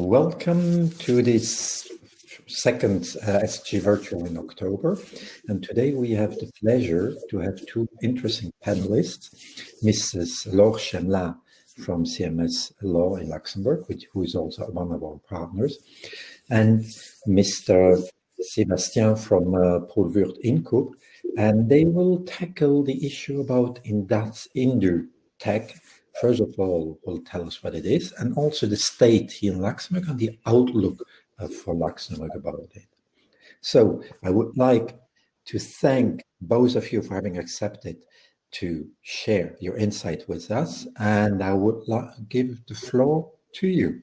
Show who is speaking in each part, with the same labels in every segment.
Speaker 1: Welcome to this second SGVirtual in October. And today we have the pleasure to have two interesting panelists, Mrs. Laure Chemelin from CMS Law in Luxembourg, who is also one of our partners, and Mr. Sébastien from WURTH Incub, and they will tackle the issue about Indutech. First of all, will tell us what it is, and also the state here in Luxembourg and the outlook for Luxembourg about it. So I would like to thank both of you for having accepted to share your insight with us, and I would give the floor to you.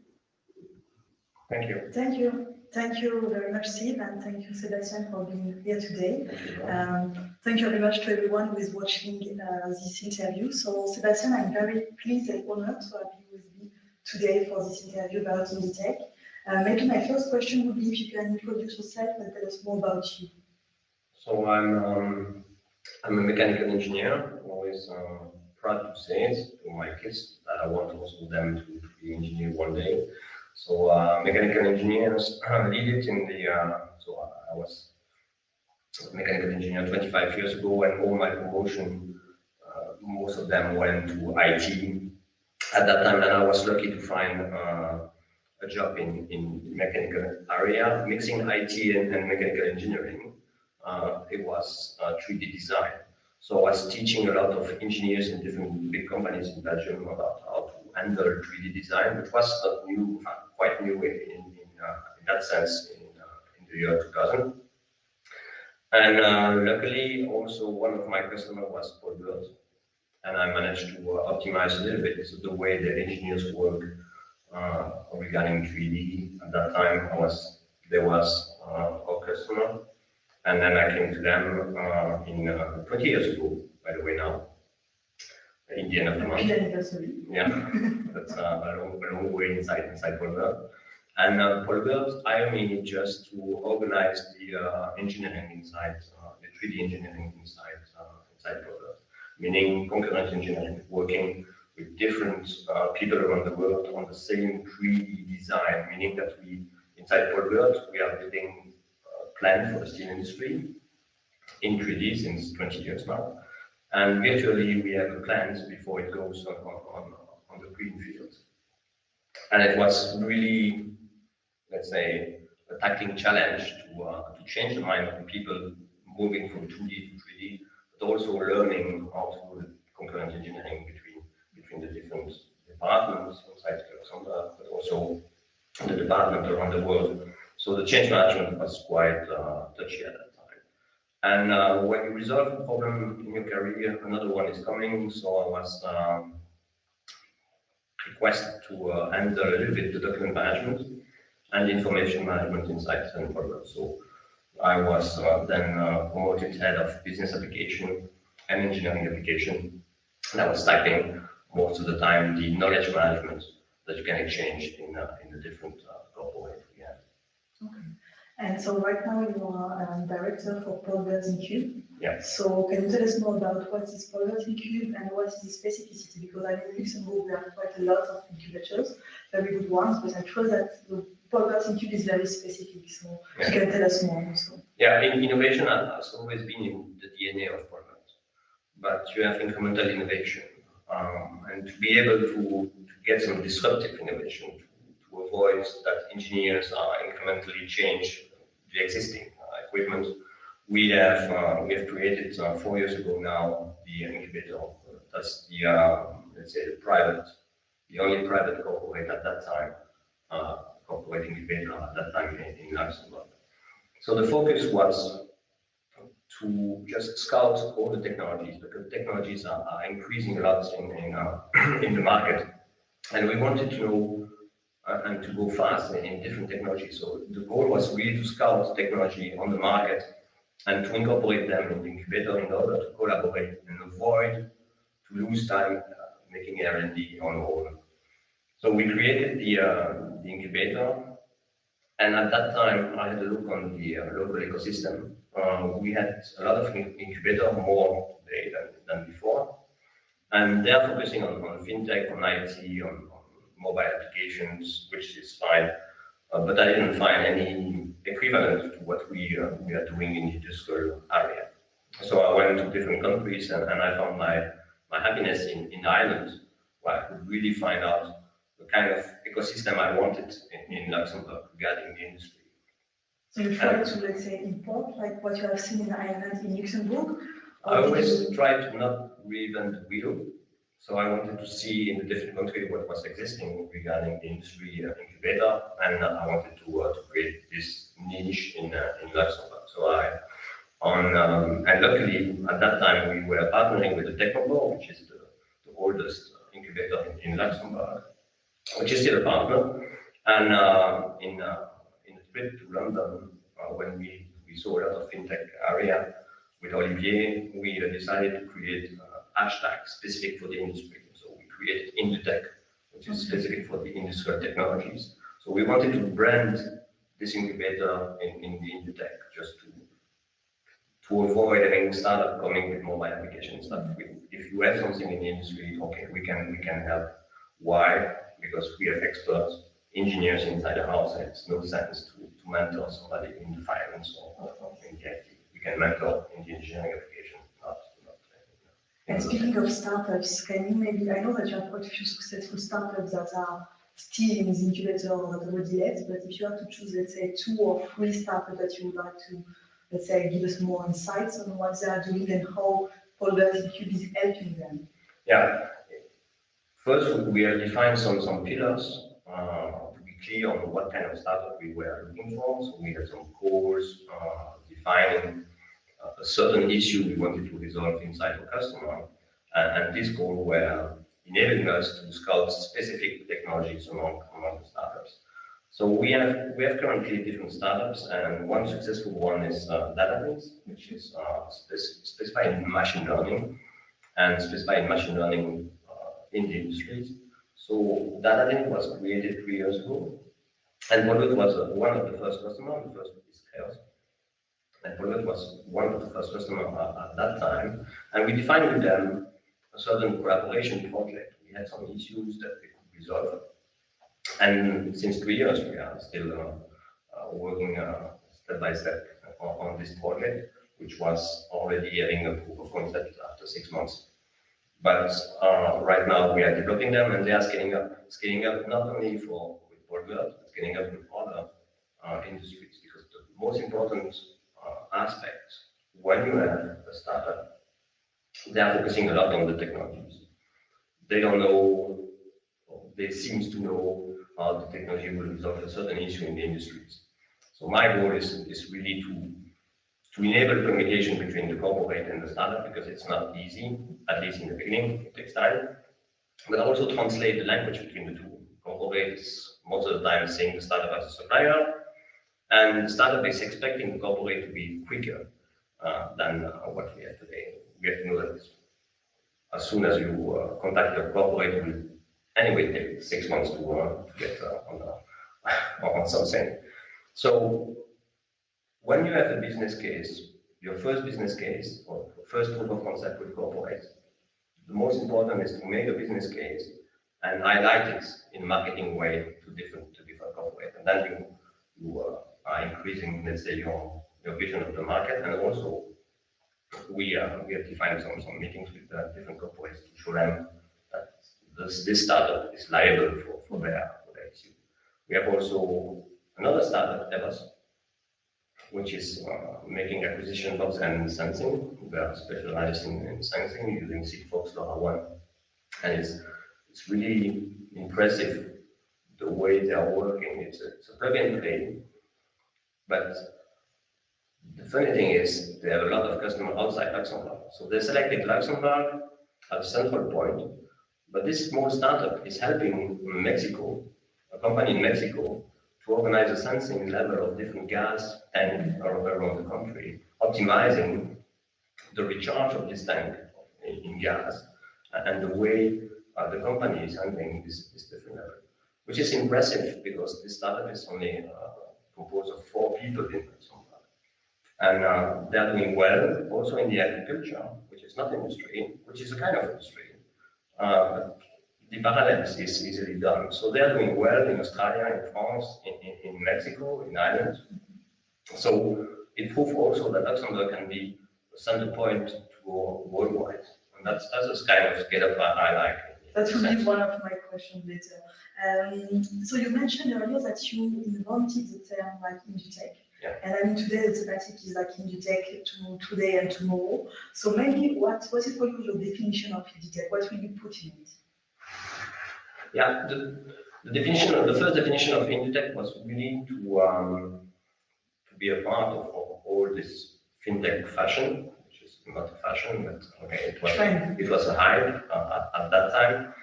Speaker 2: Thank you.
Speaker 3: Thank you. Thank you very much, Steve, and thank you, Sébastien, for being here today. Thank you very much to everyone who is watching this interview. So, Sébastien, I'm very pleased and honored to have you with me today for this interview about Indutech. Maybe my first question would be if you can introduce yourself and tell us more about you.
Speaker 2: So I'm a mechanical engineer. I'm always proud to say it to my kids that I want also them to be engineer one day. So mechanical engineers lead it in the, so I was a mechanical engineer 25 years ago, and all my promotion, most of them went to IT at that time, and I was lucky to find a job in mechanical area, mixing IT and mechanical engineering. It was 3D design. So I was teaching a lot of engineers in different big companies in Belgium about how to handle 3D design, which was not new, quite new in that sense in the year 2000. And luckily, also one of my customers was WURTH, and I managed to optimize a little bit the way the engineers work regarding 3D. At that time, there was our customer. And then I came to them in 20 years ago, by the way, now, in the end of the month. Yeah, that's a long way inside WURTH. And WURTH hired me just to organize the engineering inside, the 3D engineering inside WURTH, meaning concurrent engineering, working with different people around the world on the same 3D design, meaning that inside WURTH, we are building plan for the steel industry in 3D since 20 years now. And virtually we have a plan before it goes on the green field. And it was really, let's say, a tackling challenge to change the mind of the people moving from 2D to 3D, but also learning how to do concurrent engineering between the different departments inside Luxembourg, but also the department around the world. So the change management was quite touchy at that time. And when you resolve a problem in your career, another one is coming. So I was requested to handle a little bit the document management and information management inside WURTH. So I was then promoted head of business application and engineering application. And I was typing most of the time the knowledge management that you can exchange in the different corporate we have.
Speaker 3: Okay. And so right now you are director for WURTH Incub.
Speaker 2: Yeah.
Speaker 3: So can you tell us more about what is WURTH Incub and what is the specificity? Because I know in Luxembourg we have quite a lot of incubators, very good ones, but I'm sure that the WURTH Incub is very specific. So yeah. You can tell us more also.
Speaker 2: Yeah, innovation has always been in the DNA of WURTH, but you have incremental innovation, and to be able to get some disruptive innovation, to avoid that engineers incrementally change the existing equipment. We have created 4 years ago now the incubator. That's the let's say the only private corporate at that time, corporate incubator at that time in Luxembourg. So the focus was to just scout all the technologies, because technologies are increasing a lot in the market, and we wanted to know and to go fast in different technologies. So the goal was really to scout technology on the market and to incorporate them in the incubator in order to collaborate and avoid to lose time making R&D on our own. So we created the incubator, and at that time I had a look on the local ecosystem. We had a lot of incubator, more today than before, and they are focusing on fintech, on IT, on mobile applications, which is fine. but I didn't find any equivalent to what we are doing in the industrial area. So I went to different countries and I found my happiness in Ireland, where I could really find out the kind of ecosystem I wanted in Luxembourg regarding the industry.
Speaker 3: So you try to, let's say, import like what you have seen in Ireland in Luxembourg?
Speaker 2: I always try to not reinvent the wheel. So I wanted to see in the different countries what was existing regarding the industry incubator, and I wanted to create this niche in Luxembourg. So and luckily at that time we were partnering with the Technopole, which is the oldest incubator in Luxembourg, which is still a partner. And in a trip to London, when we saw a lot of fintech area with Olivier, we decided to create a hashtag specific for the industry. So we created Indutech, which is specific for the industrial technologies. So we wanted to brand this incubator in the Indutech, just to avoid having startup coming with mobile applications. That if you have something in the industry, okay, we can help. Why? Because we have experts, engineers inside the house, and it's no sense to mentor somebody in the finance or in the IT. We can mentor in the engineering application, not.
Speaker 3: And speaking of startups, can you maybe, I know that you have quite a few successful startups that are still in the incubator or that already left, but if you have to choose, let's say, 2 or 3 startups that you would like to, let's say, give us more insights on what they are doing and how Incub is helping them.
Speaker 2: Yeah. First, we have defined some pillars to be clear on what kind of startup we were looking for. So we had some goals defining a certain issue we wanted to resolve inside the customer, and this goal were enabling us to scout specific technologies among the startups. So we have currently different startups, and one successful one is Database, which is specified in machine learning, and specified in machine learning in the industries. So Database was created 3 years ago, and WURTH was one of the first customers. The first is Chaos. And WURTH was one of the first customers at that time, and we defined with them a certain collaboration project. We had some issues that we could resolve, and since 3 years we are still working step by step on this project, which was already having a proof of concept after 6 months. But right now we are developing them, and they are scaling up not only with WURTH, but scaling up with other industries, because the most important aspect when you have a startup, they are focusing a lot on the technologies. They don't know, they seem to know how the technology will resolve a certain issue in the industries. So my goal is really to enable communication between the corporate and the startup, because it's not easy, at least in the beginning, it takes time, but also translate the language between the two. Corporate is most of the time seeing the startup as a supplier, and the startup is expecting the corporate to be quicker than what we have today. We have to know that as soon as you contact the corporate, it will anyway take 6 months to get on something. So when you have a business case, your first business case or first proof of concept with corporate, the most important is to make a business case and highlight it in a marketing way to different corporate, and then you are increasing, let's say, your vision of the market. And also we have defined some meetings with different corporates to show them that this startup is liable for their issue. We have also another startup, Evers, which is making acquisition box and sensing. We are specialized in sensing using Sigfox LoRaWAN, and it's really impressive the way they are working. It's a plug and play, but the funny thing is they have a lot of customers outside Luxembourg. So they selected Luxembourg as a central point, but this small startup is helping Mexico, a company in Mexico, to organize a sensing level of different gas tanks around the country, optimizing the recharge of this tank in gas, and the way the company is handling this different level, which is impressive because this startup is only composed of 4 people in Luxembourg. And they are doing well also in the agriculture, which is not industry, which is a kind of industry. the parallels is easily done. So they are doing well in Australia, in France, in Mexico, in Ireland. So it proves also that Luxembourg can be a center point to go worldwide. And that's a kind of scale-up I like.
Speaker 3: That will be one of my questions later. So you mentioned earlier that you invented the term like Indutech.
Speaker 2: Yeah.
Speaker 3: And I mean today the thematic is like Indutech to today and tomorrow. So maybe what is for you your definition of Indutech? What will you put in it?
Speaker 2: Yeah, the first definition of Indutech was really to be a part of all this fintech fashion, which is not a fashion, but okay, it was a hype at that time.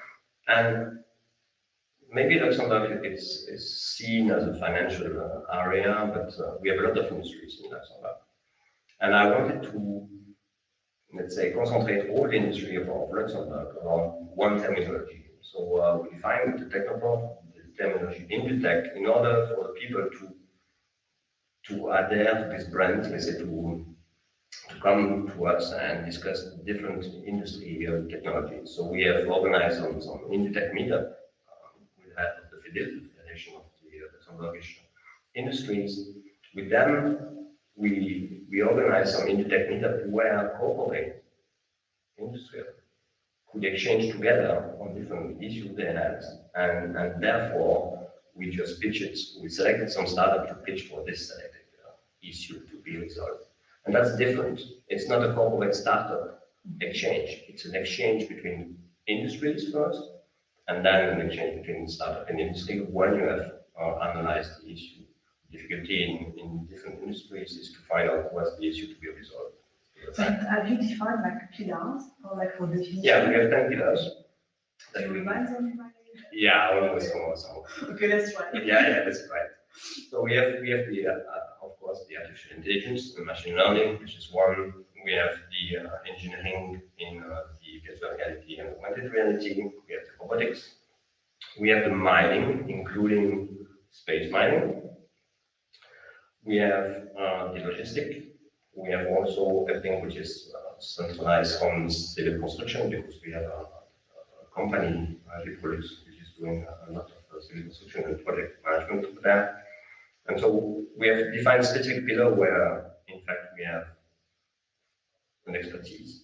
Speaker 2: And maybe Luxembourg is seen as a financial area, but we have a lot of industries in Luxembourg. And I wanted to, let's say, concentrate all the industry of Luxembourg around one terminology. So we defined the technical terminology Indutech in order for the people to adhere to this brand, let's say, to come to us and discuss different industry technologies. So we have organized some Indutech meetup with the head of the FEDIL, the Federation of the Luxembourgish Industries. With them, we organized some Indutech meetup where corporate industry could exchange together on different issues they had, and therefore we just pitched it. We selected some startup to pitch for this selected issue to be resolved, and that's different. It's not a corporate startup exchange. It's an exchange between industries first, and then an exchange between startup and industry when you have analyzed the issue. Difficulty in different industries is to find out what's the issue to be resolved.
Speaker 3: So have you defined like pillars or like for definition?
Speaker 2: Yeah, we have 10 pillars.
Speaker 3: Can you remind them?
Speaker 2: Yeah, almost.
Speaker 3: Okay, let's try.
Speaker 2: Yeah, that's right. So we have the of course the artificial intelligence, the machine learning, which is one. We have the engineering in the virtual reality and augmented reality. We have the robotics. We have the mining, including space mining. We have the logistics. We have also everything which is centralized on civil construction, because we have a company, which is doing a lot of civil construction and project management there. And so we have defined a specific pillar where, in fact, we have an expertise.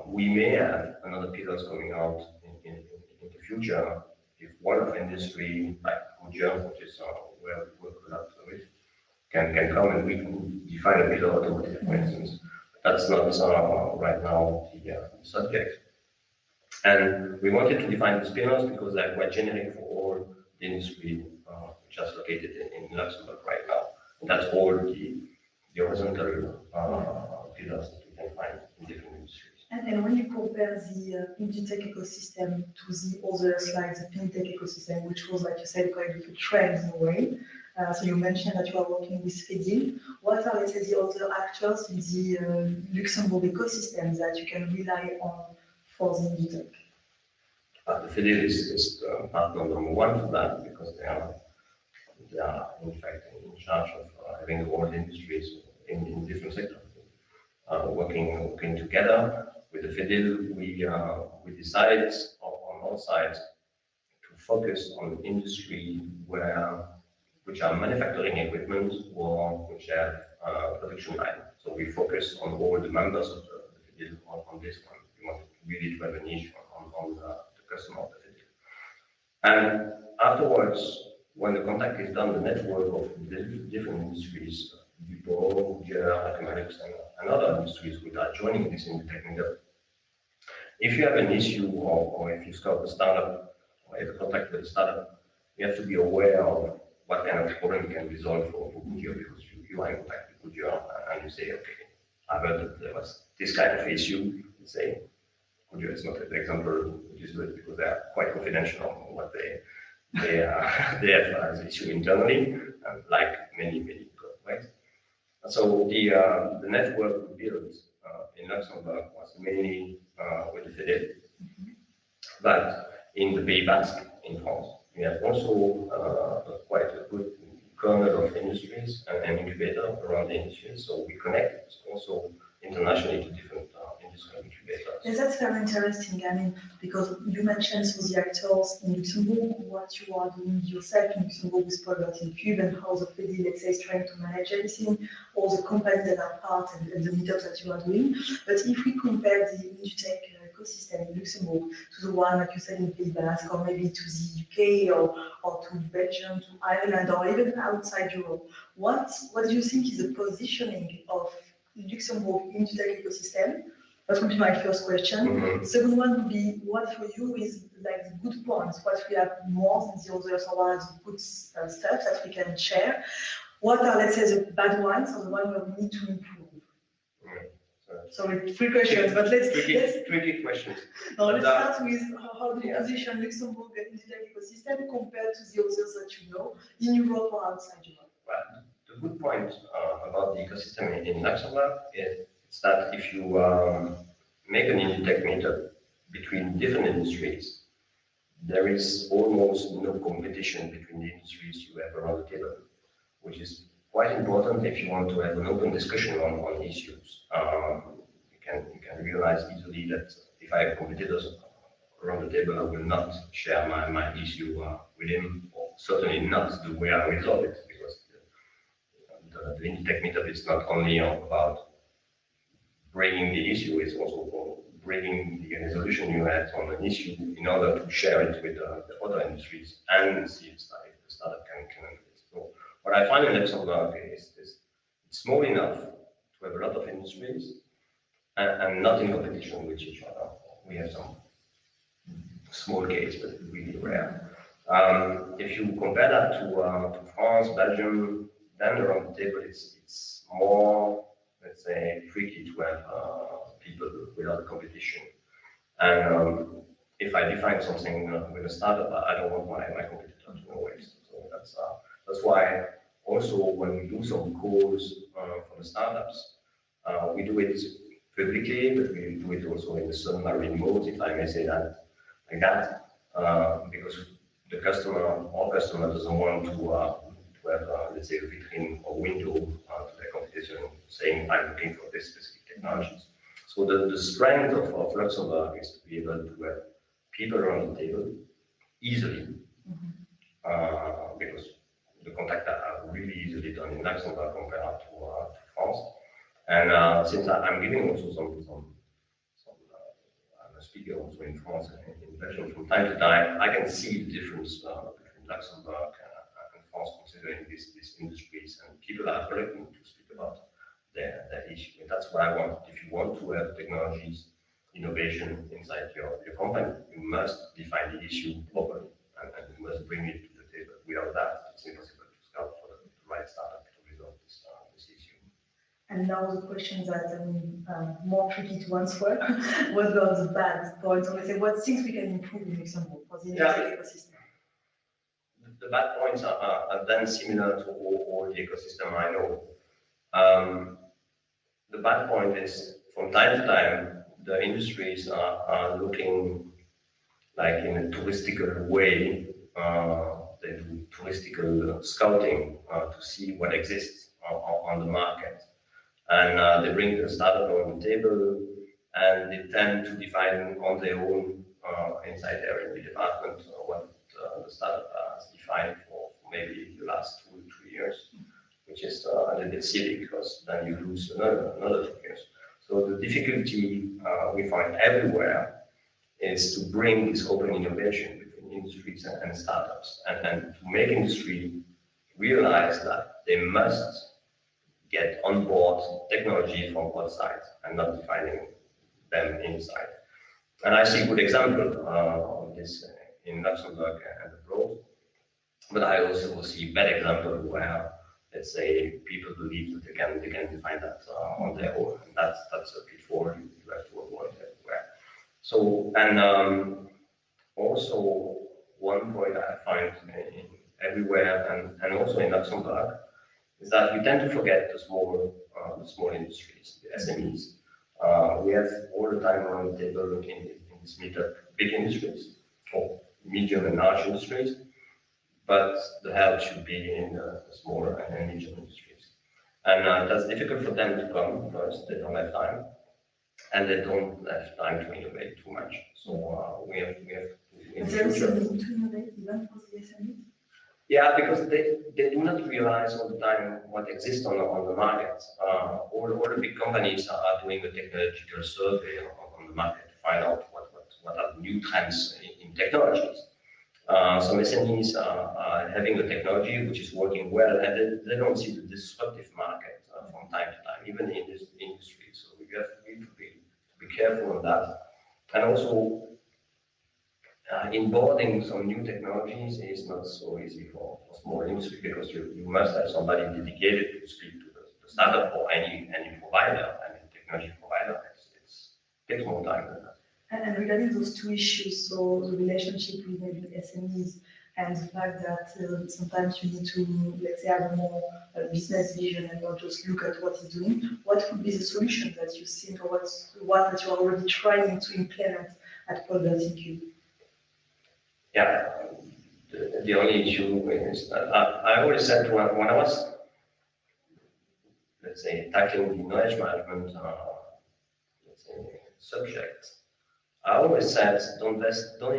Speaker 2: We may have another pillars coming out in the future if one of industry, like WURTH, which is where we work a lot with, can come and we can define a pillar automotive, for instance. That's not right now the subject. And we wanted to define these pillars because they're quite generic for all the industry which is located in Luxembourg right now. And that's all the horizontal pillars that we can find in different industries.
Speaker 3: And when you compare the Indutech ecosystem to the others, like the fintech ecosystem, which was, like you said, quite a trend in a way. So you mentioned that you are working with FEDIL. What are, let's say, the other actors in the Luxembourg ecosystem that you can rely on for the Indutech?
Speaker 2: The FEDIL is partner number one for that, because they are in fact in charge of having all the industries in different sectors working together. With the FEDIL, we decided on our side to focus on industry which are manufacturing equipment or which have production line. So we focus on all the members of the FEDIL on this one. We want really to have a niche on the customer of the FEDIL. And afterwards, when the contact is done, the network of the different industries, Dupont, WURTH, and other industries which are joining this Indutech meetup. If you have an issue or if you start a startup or have a contact with a startup, you have to be aware of what kind of problem you can resolve for WURTH, because you are in contact with WURTH and you say, okay, I heard that there was this kind of issue. You say, WURTH is not an example which is good because they are quite confidential on what they have as an issue internally, like many corporates. So the network we built in Luxembourg was mainly with the FEDIL, but in the Pays Basque in France, we have also quite a good kernel of industries and incubator around the industries. So we connect also internationally to different industrial incubators.
Speaker 3: Yes, that's very interesting. I mean, because you mentioned so the actors in Luxembourg, what you are doing yourself in Luxembourg with product Incub and how the FEDI, let's say, is trying to manage everything, all the companies that are part and the meetups that you are doing. But if we compare the Indutech ecosystem in Luxembourg to the one, like you said, in Pays Basque, or maybe to the UK or to Belgium, to Ireland, or even outside Europe, what do you think is the positioning of Luxembourg Indutech ecosystem? That would be my first question.
Speaker 2: Mm-hmm.
Speaker 3: Second one would be, what for you is like the good points? What we have more than the others, or what are the good stuff that we can share? What are, let's say, the bad ones, or the one where we need to improve? Sorry, 3 questions, but let's
Speaker 2: tricky questions.
Speaker 3: Now let's start with how do you position Luxembourg and Indutech ecosystem compared to the others that you know in Europe or outside Europe?
Speaker 2: Well, the good point about the ecosystem in Luxembourg is that if you make an Indutech meetup between different industries, there is almost no competition between the industries you have around the table, which is quite important if you want to have an open discussion on issues. You can realize easily that if I have competitors around the table, I will not share my issue with him, or certainly not the way I resolve it, because the Indutech meetup is not only about bringing the issue, it's also bringing the resolution you had on an issue in order to share it with the other industries and see if the startup can exist. So what I find in Luxembourg is it's small enough to have a lot of industries and not in competition with each other. We have some small case, but really rare. If you compare that to France, Belgium, then around the table it's more, let's say, tricky to have people without competition. And if I define something with a startup, I don't want my competitor to know it. So that's why also when we do some calls for the startups, we do it publicly, but we do it also in the submarine mode, if I may say that, like that, because our customer doesn't want to have, let's say, a vitrine or window to their competition saying, I'm looking for this specific technologies. So the strength of Luxembourg is to be able to have people around the table easily, because the contacts are really easily done in Luxembourg compared to France. And since I'm giving also some I'm a speaker also in France and in Belgium from time to time, I can see the difference between Luxembourg and France, considering these industries, and people are reluctant to speak about their issue. And that's what I want. If you want to have technologies, innovation inside your company, you must define the issue properly and you must bring it to the table. Without that, it's impossible to scout for the right startup to resolve this issue.
Speaker 3: And now the questions that more tricky to answer. What are the bad points? Or let's say, what things we can improve in Luxembourg for the ecosystem?
Speaker 2: The bad points are then similar to all the ecosystem I know. The bad point is, from time to time, the industries are looking like in a touristical way. They do touristical scouting to see what exists on the market. And they bring the startup on the table, and they tend to define on their own inside their R&D department what the startup has defined for maybe the last 2 to 3 years, which is a little bit silly, because then you lose another 2 years. So the difficulty we find everywhere is to bring this open innovation between industries and startups, and to make industry realize that they must get on board technology from both sides and not defining them inside. And I see a good example of this in Luxembourg and abroad, but I also see bad example where, let's say, people believe that they can define that on their own, and that's a pitfall you have to avoid everywhere. So, and also one point I find everywhere and also in Luxembourg is that we tend to forget the small industries, the SMEs. We have all the time around the table in this meetup big industries, or medium and large industries, but the help should be in the smaller and medium industries. And that's difficult for them to come first, they don't have time. and they don't have time to innovate too much. So we have in the
Speaker 3: There is a
Speaker 2: future.
Speaker 3: need to innovate even for the SMEs?
Speaker 2: Yeah, because they do not realize all the time what exists on the market. All the big companies are doing a technological survey on the market to find out what are the new trends in technologies. Some SMEs are having a technology which is working well, and they don't see the disruptive market from time to time, even in this industry. So we have to be careful on that. And also, onboarding some new technologies is not so easy for small industry, because you must have somebody dedicated to speak to the startup or any provider, any technology provider. It takes more time than that.
Speaker 3: And regarding those two issues, so the relationship with maybe SMEs and the fact that sometimes you need to, let's say, have a more business vision and not just look at what he's doing, what would be the solution that you think, or what that you're already trying to implement at Incub?
Speaker 2: Yeah, the only issue is that I always said when I was, let's say, tackling the knowledge management let's say, subject, I always said don't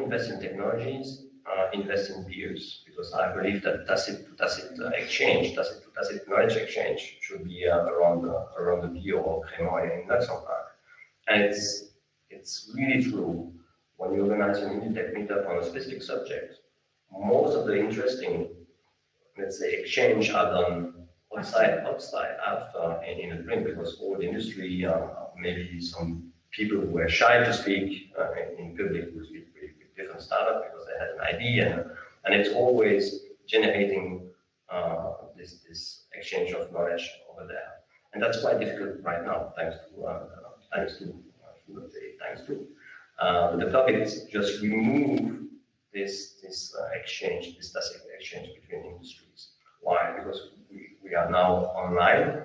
Speaker 2: invest in technologies, invest in peers, because I believe that tacit knowledge exchange should be around the peer or Crémoy in Luxembourg, and it's really true. When you organize an Indutech meetup on a specific subject, most of the interesting, let's say, exchange are done outside after in a drink, because all the industry, maybe some people who were shy to speak in public will speak with different startups because they had an idea, and it's always generating this exchange of knowledge over there, and that's quite difficult right now, thanks to. The topic is just remove this exchange, this tacit exchange between industries. Why? Because we are now online,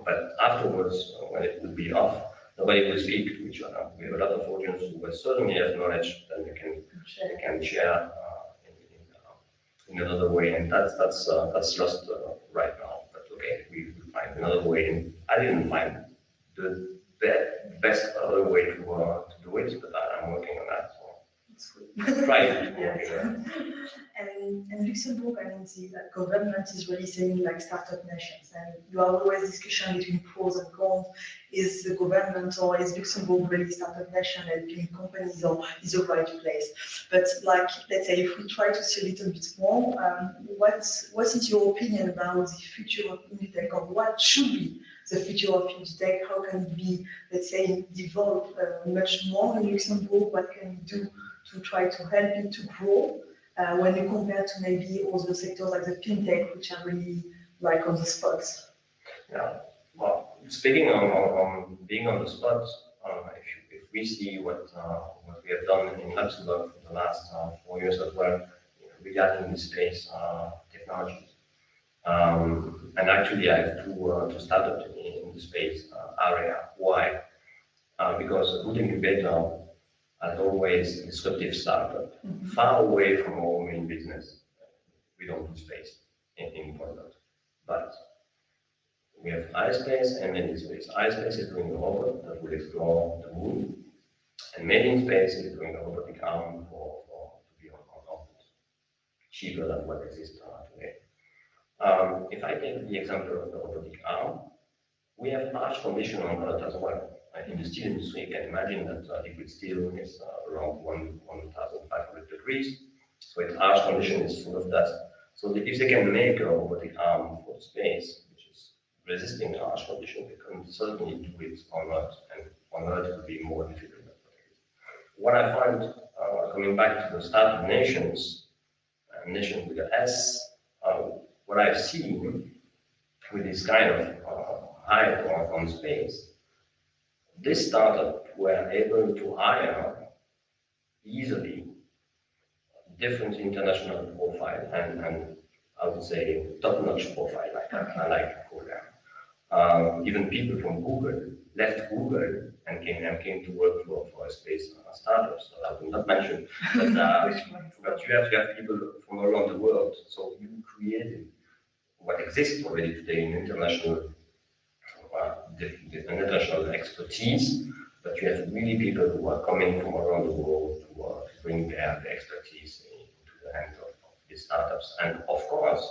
Speaker 2: but afterwards, when it will be off, nobody will speak to each other. We have a lot of audience who will certainly have knowledge that they can share in another way, and that's lost right now. But okay, we find another way, and I didn't find the best other way to do it, but I'm working on that. So trying to work on that.
Speaker 3: And Luxembourg, I mean, the government is really saying like startup nations, and you have always discussion between pros and cons. Is the government or is Luxembourg really startup nation helping companies, or is the right place? But like, let's say, if we try to see a little bit more, what is your opinion about the future of Indutech, or what should be the future of Indutech? How can it be, let's say, developed much more in Luxembourg? What can we do to try to help it to grow when you compare to maybe other sectors like the fintech, which are really like on the spot? Yeah,
Speaker 2: well, speaking on being on the spot, if we see what we have done in Luxembourg for the last 4 years as well, regarding this space technologies. And actually, I have two startups in the space area. Why? Because a good incubator has always disruptive startup, far away from our main business. We don't do space in product, but we have iSpace and MediSpace. iSpace is doing a robot that will explore the moon, and MediSpace is doing a robotic arm to be on orbit, cheaper than what exists today. If I take the example of the robotic arm, we have harsh conditions on Earth as well. In the steel industry, you can imagine that liquid steel is around 1,500 degrees, so its harsh condition is full of dust. So if they can make a robotic arm for space, which is resisting harsh conditions, they can certainly do it on Earth, and on Earth it will be more difficult. What I find, coming back to the startup nations, nation with an S, what I've seen with this kind of hype on space, this startup were able to hire easily different international profile and I would say top-notch profile, I like to call them. Even people from Google left Google and came to work for a space startup. So I will not mention, but you have to have people from around the world. So you created what exists already today in international expertise, but you have really people who are coming from around the world to bring their expertise into the hands of these startups. And of course,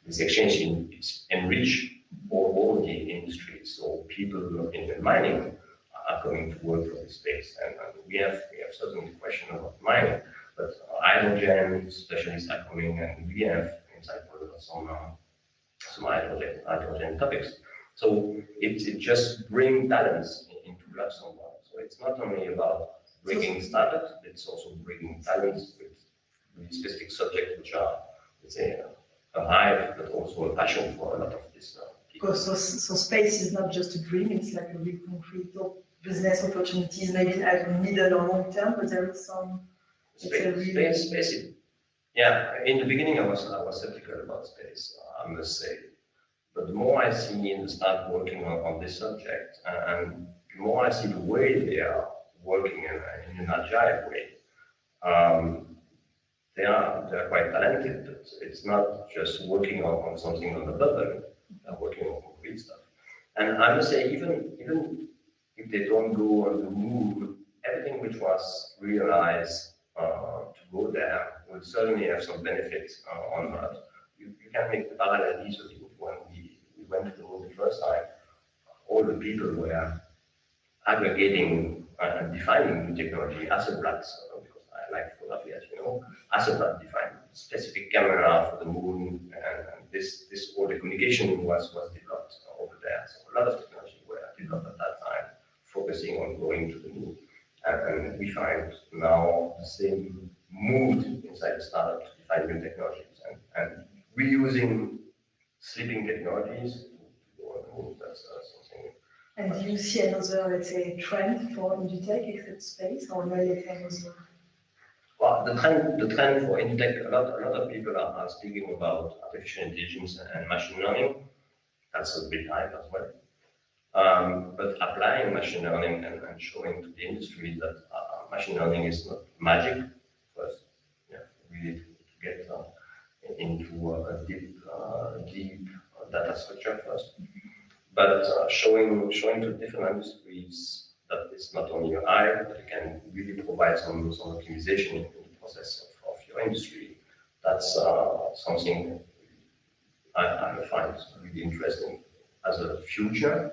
Speaker 2: this exchange is enrich all the industries. So people in the mining are going to work for this space. And we have certainly question about mining, but hydrogen specialists are coming, and we have inside some hydrogen topics. So it just brings talents into Luxembourg. So it's not only about bringing startups, it's also bringing talents with really specific subjects which are, let's say, a hive, but also a passion for a lot of this people.
Speaker 3: So space is not just a dream, it's like a real concrete business opportunities, maybe at the middle or long term, but there is some
Speaker 2: space. Yeah, in the beginning I was skeptical about space, I must say. But the more I see and start working on this subject, and the more I see the way they are working in an agile way, they are quite talented. But it's not just working on something on the bubble; they're working on concrete stuff. And I must say, even if they don't go on the moon, everything which was realized to go there will certainly have some benefits on that. You can make the parallel easily. When we went to the moon the first time, all the people were aggregating and defining new technology. Hasselblad, because I like photography, as you know, Hasselblad defined specific camera for the moon, and this all the communication was developed over there. So a lot of technology were developed at that time, focusing on going to the moon. And we find now the same mood inside the startup to define new technologies and reusing sleeping technologies to go on the moon. That's something.
Speaker 3: And do you see another, let's say, trend for Indutech except space, or maybe another?
Speaker 2: Well, the trend for Indutech, a lot of people are speaking about artificial intelligence and machine learning. That's a big hype as well. But applying machine learning and showing to the industry that machine learning is not magic. First, really to get into a deep data structure first. But showing to different industries that it's not only your eye, but it can really provide some optimization in the process of your industry. That's something I find really interesting as a future.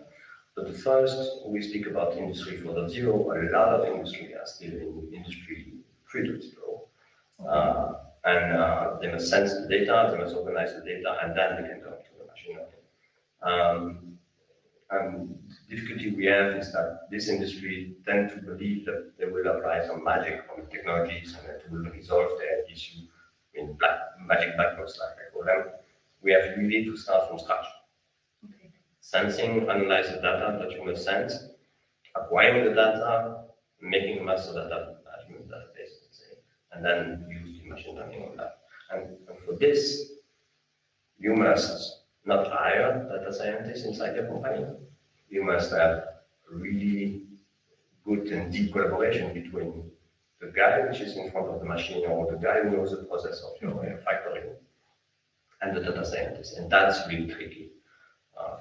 Speaker 2: But first, we speak about Industry 4.0. A lot of industry are still in Industry 3.0. And they must sense the data, they must organize the data, and then they can come to the machine learning. And the difficulty we have is that this industry tend to believe that they will apply some magic on the technologies and that it will resolve their issue in magic black box, like I call them. We have really to start from scratch.
Speaker 3: Okay.
Speaker 2: Sensing, analyze the data that you must sense, acquiring the data, making a master data management database, let's say, and then use the machine learning on that. And for this, you must not hire data scientists inside your company. You must have a really good and deep collaboration between the guy which is in front of the machine or the guy who knows the process of your factory and the data scientist. And that's really tricky.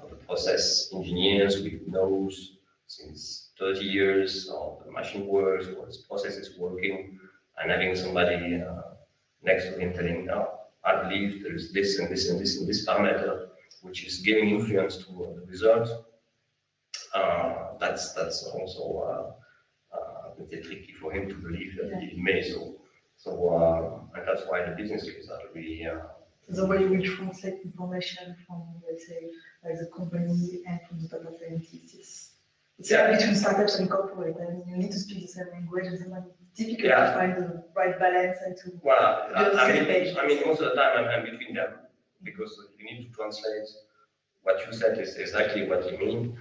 Speaker 2: For the process engineers, we know since 30 years how the machine works, how this process is working, and having somebody next to him telling, no, I believe there is this and this and this and this parameter which is giving influence to the result. That's also tricky for him to believe that it may so. And that's why the business case are really.
Speaker 3: The way we translate information from, let's say, like the company and from the data scientists. It's between startups and corporate. I mean, you need to speak the same language, and sometimes it's difficult to find the right balance and to build the same page.
Speaker 2: I mean, most of the time I'm between them, because you need to translate what you said is exactly what you mean,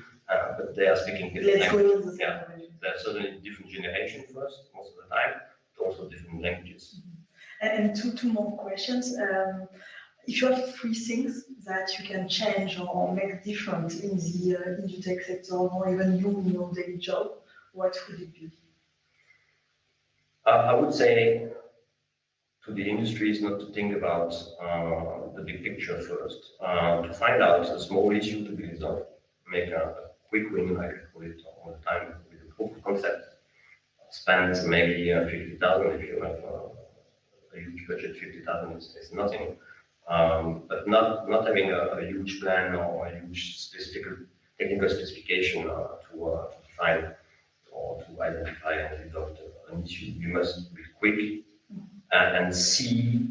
Speaker 2: but they are speaking different languages. They're certainly different generation first, most of the time, but also different languages.
Speaker 3: And two more questions. If you have 3 things that you can change or make different in the Indutech sector, or even you in your daily job, what would it be?
Speaker 2: I would say to the industry is not to think about the big picture first. To find out a small issue to be resolved, make a quick win, like I call it all the time with the proof of concept. Spend maybe 50,000 if you have a huge budget. 50,000 is nothing. But not having a huge plan or a huge technical specification to define or to identify and resolve an issue. You must be quick and see,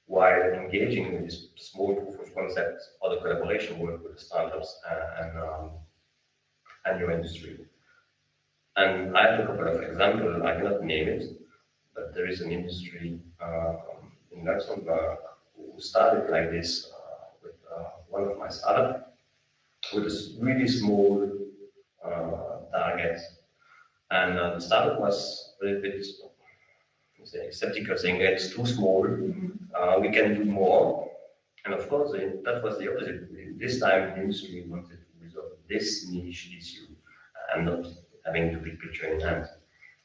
Speaker 2: while engaging in this small proof of concept or the collaboration work with the startups and your industry. And I have a couple of examples. I cannot name it, but there is an industry in Luxembourg who started like this with one of my startups with a really small target. And the startup was a little bit skeptical, saying it's too small, we can do more. And of course, that was the opposite. This time, the industry wanted to resolve this niche issue and not having the big picture in hand.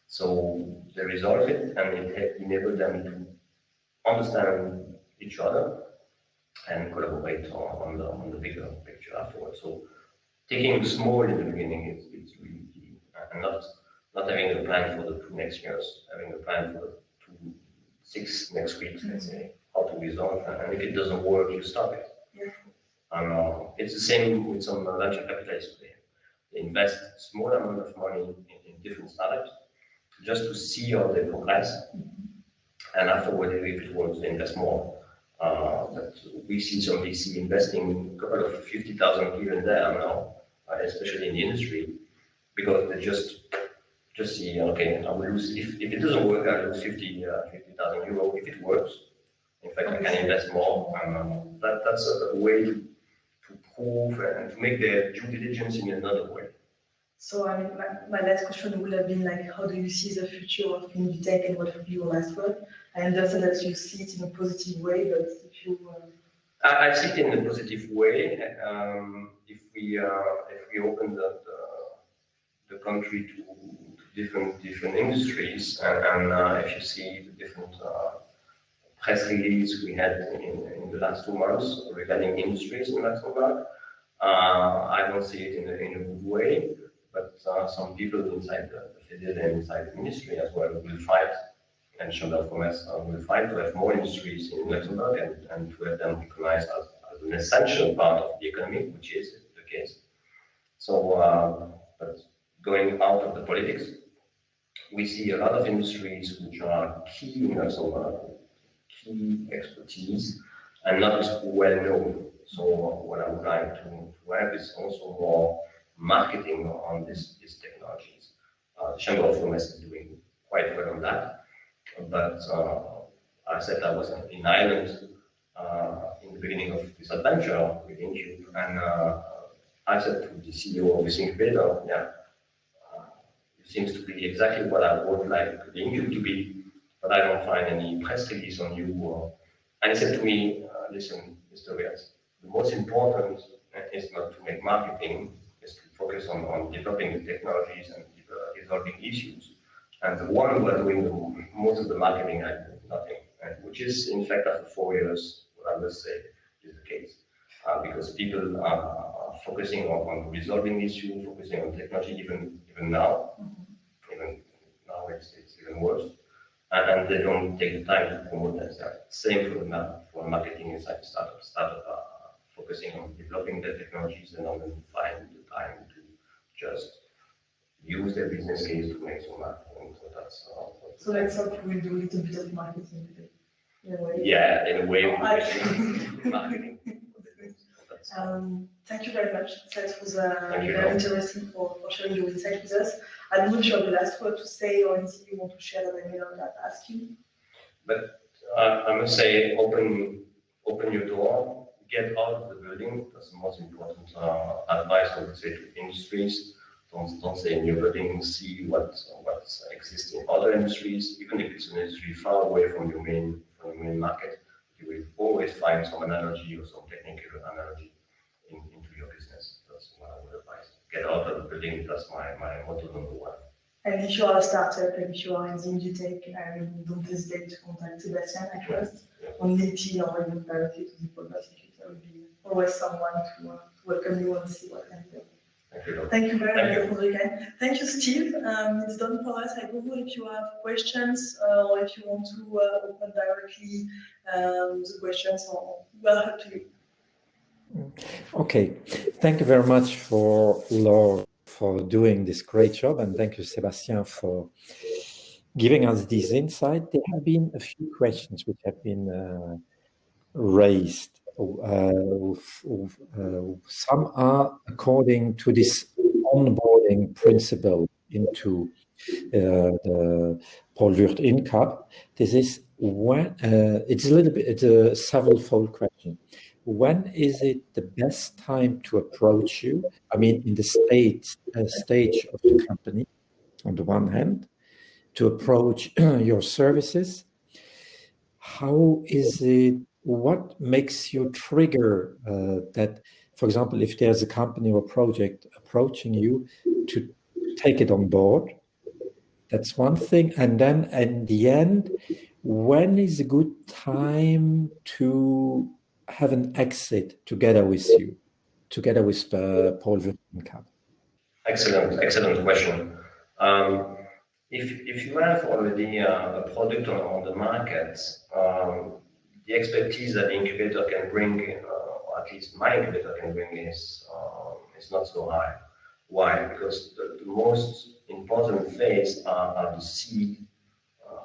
Speaker 2: So they resolved it, and it enabled them to understand each other and collaborate on the bigger picture afterwards. So taking small in the beginning is really key, and not having a plan for the 2 next years, having a plan for the 6 next weeks, let's say, how to resolve, and if it doesn't work, you stop it. It's the same with some venture capitalists today. They invest small amount of money in different startups just to see how they progress, and afterward, if it works, they invest more. But we see some VC investing a couple of 50,000 here and there now, especially in the industry, because they just see, okay, I will lose, if it doesn't work, I lose 50,000 euro. If it works, in fact, I can invest more. That's a way to prove and to make their due diligence in another way.
Speaker 3: So, I mean, my last question would have been like, how do you see the future of Indutech, and what would be your last word? I understand that you see it in a positive way, but if you...
Speaker 2: I see it in a positive way. If we open the country to different industries, and if you see the different press release we had in the last 2 months regarding industries in Luxembourg, I don't see it in a good way. But some people inside the FEDEL and inside the ministry as well will fight, and Chamber of Commerce will fight to have more industries in Luxembourg and to have them recognized as an essential part of the economy, which is the case. So, but going out of the politics, we see a lot of industries which are key in Luxembourg, key expertise, and not well known. So what I would like to have is also more marketing on these technologies. The Chamber of Commerce is doing quite well on that, but I said I was in Ireland in the beginning of this adventure with Incub, and I said to the CEO of SGVirtual, it seems to be exactly what I would like the Incub to be, but I don't find any press release on you. And he said to me, listen, Mr. Wirtz, the most important is not to make marketing, is to focus on developing the technologies and resolving issues. And the one who are doing most of the marketing, I do nothing, which is, in fact, after 4 years, what I must say is the case. Because people are focusing on resolving issues, focusing on technology, even now. Even now, it's even worse. And they don't take the time to promote themselves. Same for marketing inside the startup. Startup are focusing on developing their technologies and not find the time to just use their business case to make some marketing. So that's
Speaker 3: so let's hope we'll do a little bit of marketing today.
Speaker 2: Yeah, in a way, marketing.
Speaker 3: Thank you very much. That was very interesting for sharing your insight with us. I don't know if you have the last word to say or anything you want to share that I may not ask you.
Speaker 2: But I must say, open your door, get out of the building. That's the most important advice I would say to industries. Don't stay in your building. See what exists in other industries, even if it's an industry far away from your main market. You will always find some analogy or some technical analogy into your business. That's what I would advise. Get out of the building. That's my motto #1.
Speaker 3: And if you are a startup, and if you are in the Indutech, don't hesitate to contact Sebastian, I trust, on LinkedIn or even directly to the podcast. There will be always someone to welcome you and see what can be done. Thank you very much, Rodrigue. Thank you, Steve. It's done for us. I don't know if you have questions or if you want to open directly the questions, or well, up to you.
Speaker 1: Okay, thank you very much for Laure for doing this great job, and thank you, Sébastien, for giving us this insight. There have been a few questions which have been raised. Some are according to this onboarding principle into the Paul WURTH Incub. This is when it's a little bit, it's a several-fold question. When is it the best time to approach you? I mean, in the stage of the company, on the one hand, to approach your services. How is it? What makes you trigger that, for example, if there's a company or project approaching you to take it on board? That's one thing. And then in the end, when is a good time to have an exit together with you, together with Paul WURTH Incub?
Speaker 2: Excellent question. If you have already a product on the market, the expertise that the incubator can bring, or at least my incubator can bring, is not so high. Why? Because the most important phase are the seed,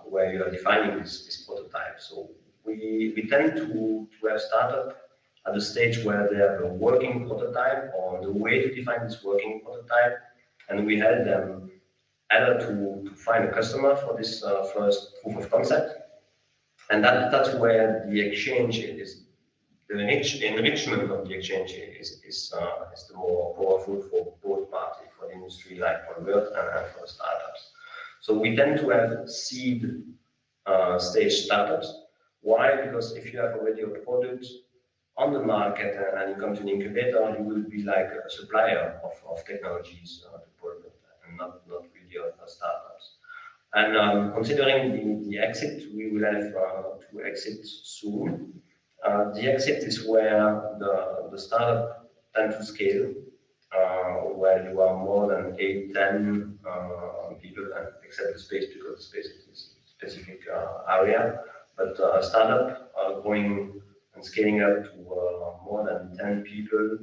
Speaker 2: where you are defining this prototype. So we tend to have startup at the stage where they have a working prototype or the way to define this working prototype, and we help them either to find a customer for this first proof of concept, and that's where the exchange is, the enrichment of the exchange is the more powerful for both parties, for the industry like for WURTH and for startups. So we tend to have seed stage startups. Why? Because if you have already a product on the market and you come to an incubator, you will be like a supplier of technologies to product, and not really a startups. And considering the exit, we will have to exit soon. The exit is where the startup tend to scale, where you are more than 8-10 people, and except the space, because the space is a specific area. But a startup going and scaling up to more than 10 people,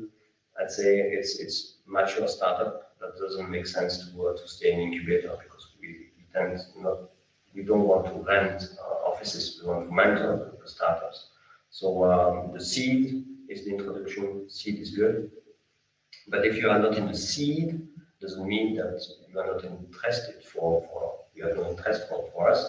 Speaker 2: I'd say it's mature startup. That doesn't make sense to stay in incubator, because we don't want to rent offices. We want to mentor the startups. So the seed is the introduction. Seed is good, but if you are not in the seed, doesn't mean that you are not interested you have no interest for us.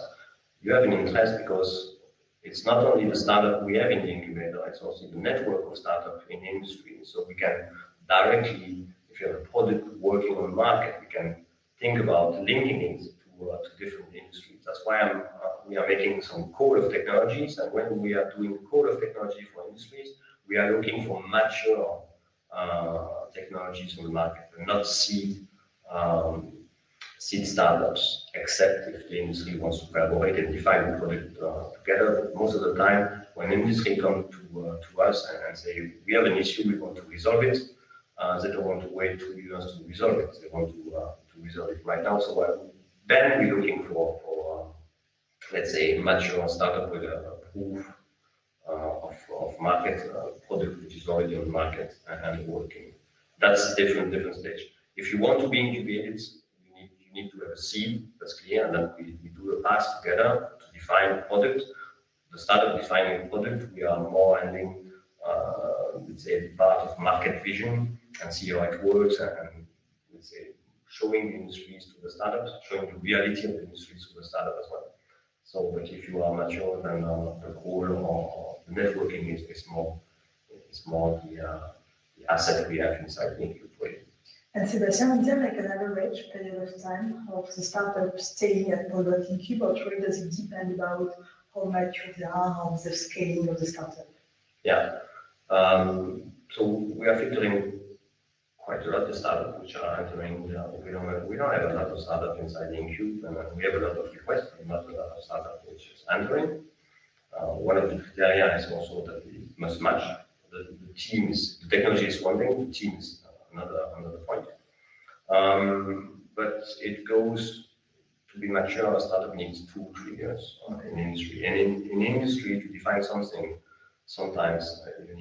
Speaker 2: You have an interest because it's not only the startup we have in the incubator, it's also the network of startups in the industry. So we can directly, if you have a product working on the market, we can think about linking it to different industries. That's why we are making some code of technologies, and when we are doing code of technology for industries, we are looking for mature technologies on the market, and not seed startups, except if the industry wants to collaborate and define the product together. But most of the time, when industry comes to us and say, we have an issue, we want to resolve it, they don't want to wait 2 years to resolve it. They want to resolve it right now. So then we're looking for let's say, mature startup with a proof of market product which is already on the market and working. That's different stage. If you want to be incubated, you need to have a seed, that's clear, and then we do a pass together to define a product. The startup defining a product, we are more handling, let's say, the part of market vision and see how it works, and let's say, showing the industries to the startups, showing the reality of the industries to the startup as well. So, but if you are mature, then the core or the networking is more the asset we have inside the incubator.
Speaker 3: And Sébastien, is there like an average period of time of the startup staying at Paul WURTH Incub, or does it depend about how mature they are, how the scaling of the startup?
Speaker 2: Yeah. So we are filtering quite a lot of startups which are entering. We don't have a lot of startups inside the Incub, and we have a lot of requests, but not a lot of startups which is entering. One of the criteria is also that it must match. The technology is one thing, the team is another point. But it goes to be mature. A startup needs 2-3 years in industry, and in industry to define something, sometimes you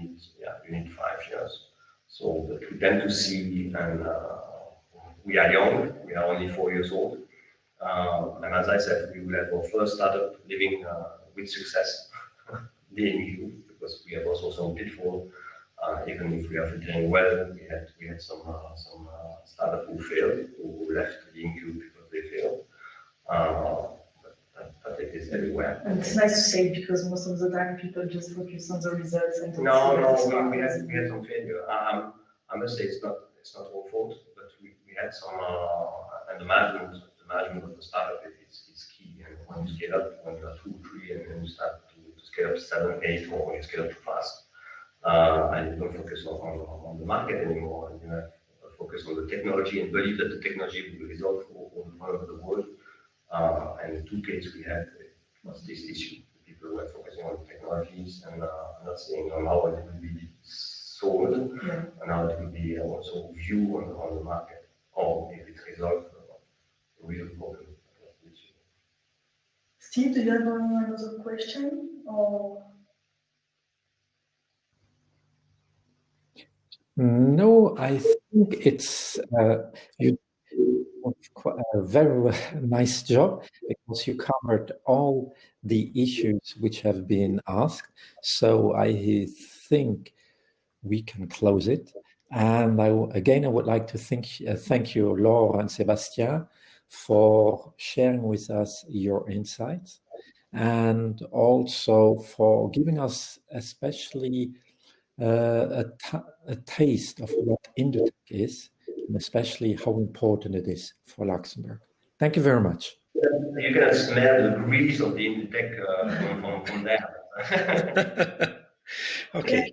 Speaker 2: need 5 years. So but we tend to see, and we are young. We are only 4 years old. And as I said, we will have our first startup living with success, being you, because we have also some pitfall. Even if we are doing well, we had some startup who failed, who left the Incub because they failed. But it is everywhere.
Speaker 3: And it's nice to say, because most of the time people just focus on the results and
Speaker 2: no, we had some failure. I must say it's not our fault, but we had some, and the management of the startup is key. And when you scale up, when you are 2, 3, and then you start to scale up 7, 8, or when you scale up too fast, and you don't focus on the market anymore, and you have focus on the technology and believe that the technology will resolve all over the world. And in 2 cases we had was this issue. People were focusing on technologies and not saying on how it will be sold, and how it will be also viewed on the market, or if it resolves a real problem.
Speaker 3: Steve, do you have another question? Or
Speaker 1: no, I think it's you a very nice job, because you covered all the issues which have been asked. So I think we can close it. And I would like to thank you, Laure and Sébastien, for sharing with us your insights, and also for giving us especially a taste of what Indutech is, and especially how important it is for Luxembourg. Thank you very much.
Speaker 2: You can smell the grease of the Indutech from there.
Speaker 1: Okay.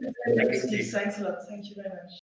Speaker 3: Thanks a lot. Thank you very much.